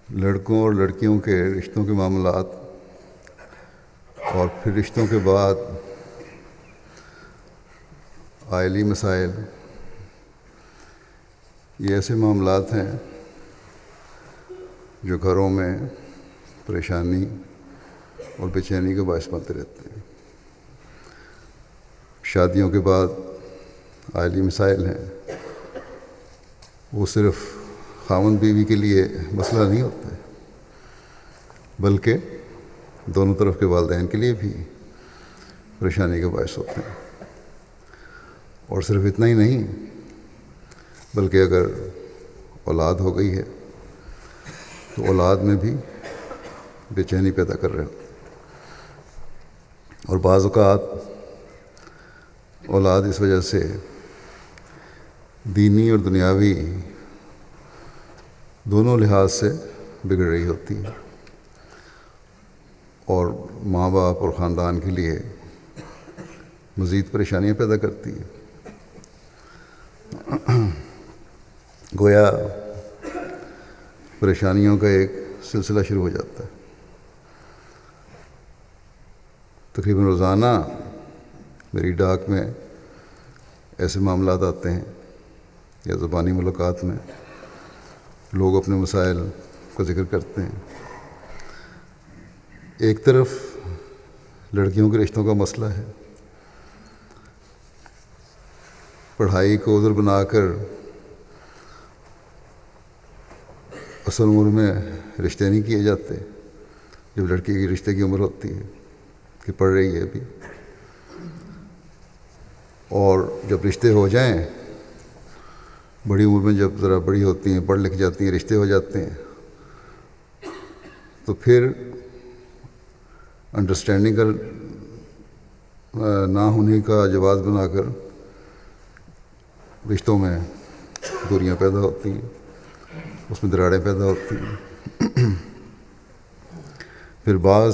لڑکوں اور لڑکیوں کے رشتوں کے معاملات اور پھر رشتوں کے بعد عائلی مسائل، یہ ایسے معاملات ہیں جو گھروں میں پریشانی اور بے چینی کا باعث بنتے رہتے ہیں۔ شادیوں کے بعد عائلی مسائل ہیں، وہ صرف خاوند بیوی کے لیے مسئلہ نہیں ہوتا ہے، بلکہ دونوں طرف کے والدین کے لیے بھی پریشانی کا باعث ہوتے ہیں۔ اور صرف اتنا ہی نہیں، بلکہ اگر اولاد ہو گئی ہے تو اولاد میں بھی بے چینی پیدا کر رہے ہوتے ہیں۔ اور بعض اوقات اولاد اس وجہ سے دینی اور دنیاوی دونوں لحاظ سے بگڑ رہی ہوتی ہے، اور ماں باپ اور خاندان کے لیے مزید پریشانیاں پیدا کرتی ہے۔ گویا پریشانیوں کا ایک سلسلہ شروع ہو جاتا ہے۔ تقریباً روزانہ میری ڈاک میں ایسے معاملات آتے ہیں یا زبانی ملاقات میں لوگ اپنے مسائل کا ذکر کرتے ہیں۔ ایک طرف لڑکیوں کے رشتوں کا مسئلہ ہے، پڑھائی کو عذر بنا کر اصل عمر میں رشتے نہیں کیے جاتے جب لڑکی کی رشتے کی عمر ہوتی ہے کہ پڑھ رہی ہے ابھی، اور جب رشتے ہو جائیں بڑی عمر میں، جب ذرا بڑی ہوتی ہیں، پڑھ لکھ جاتی ہیں، رشتے ہو جاتے ہیں، تو پھر انڈرسٹینڈنگ کا نہ ہونے کا جواز بنا کر رشتوں میں دوریاں پیدا ہوتی ہیں، اس میں دراڑیں پیدا ہوتی ہیں۔ پھر بعض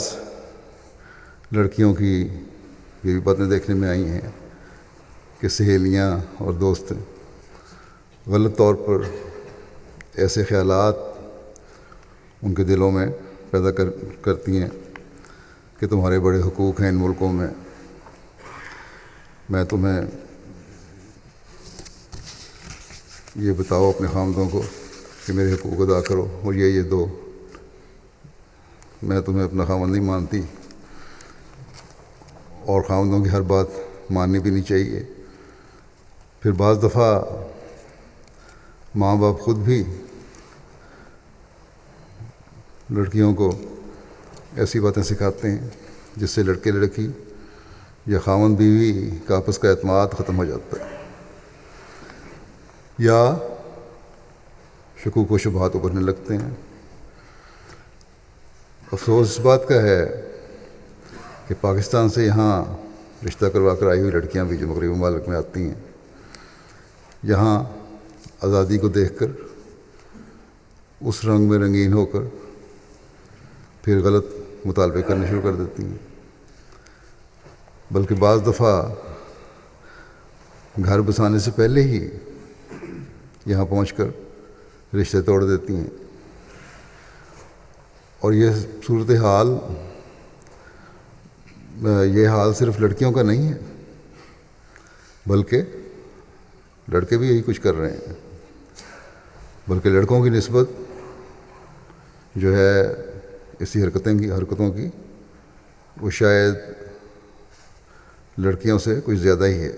لڑکیوں کی یہ بھی باتیں دیکھنے میں آئی ہیں کہ سہیلیاں اور دوست غلط طور پر ایسے خیالات ان کے دلوں میں پیدا کرتی ہیں کہ تمہارے بڑے حقوق ہیں ان ملکوں میں تمہیں یہ بتاؤ اپنے خامدوں کو کہ میرے حقوق ادا کرو اور یہ دو، میں تمہیں اپنا خامد نہیں مانتی، اور خامدوں کی ہر بات ماننی بھی نہیں چاہیے۔ پھر بعض دفعہ ماں باپ خود بھی لڑکیوں کو ایسی باتیں سکھاتے ہیں جس سے لڑکے لڑکی یا خاوند بیوی کا آپس کا اعتماد ختم ہو جاتا ہے، یا شکوک و شبہات ابھرنے لگتے ہیں۔ افسوس اس بات کا ہے کہ پاکستان سے یہاں رشتہ کروا کر آئی ہوئی لڑکیاں بھی جو مغربی ممالک میں آتی ہیں، یہاں آزادی کو دیکھ کر اس رنگ میں رنگین ہو کر پھر غلط مطالبے کرنے شروع کر دیتی ہیں، بلکہ بعض دفعہ گھر بسانے سے پہلے ہی یہاں پہنچ کر رشتے توڑ دیتی ہیں۔ اور یہ صورتحال، یہ حال صرف لڑکیوں کا نہیں ہے، بلکہ لڑکے بھی یہی کچھ کر رہے ہیں، بلکہ لڑکوں کی نسبت جو ہے اسی حرکتوں کی وہ شاید لڑکیوں سے کچھ زیادہ ہی ہے۔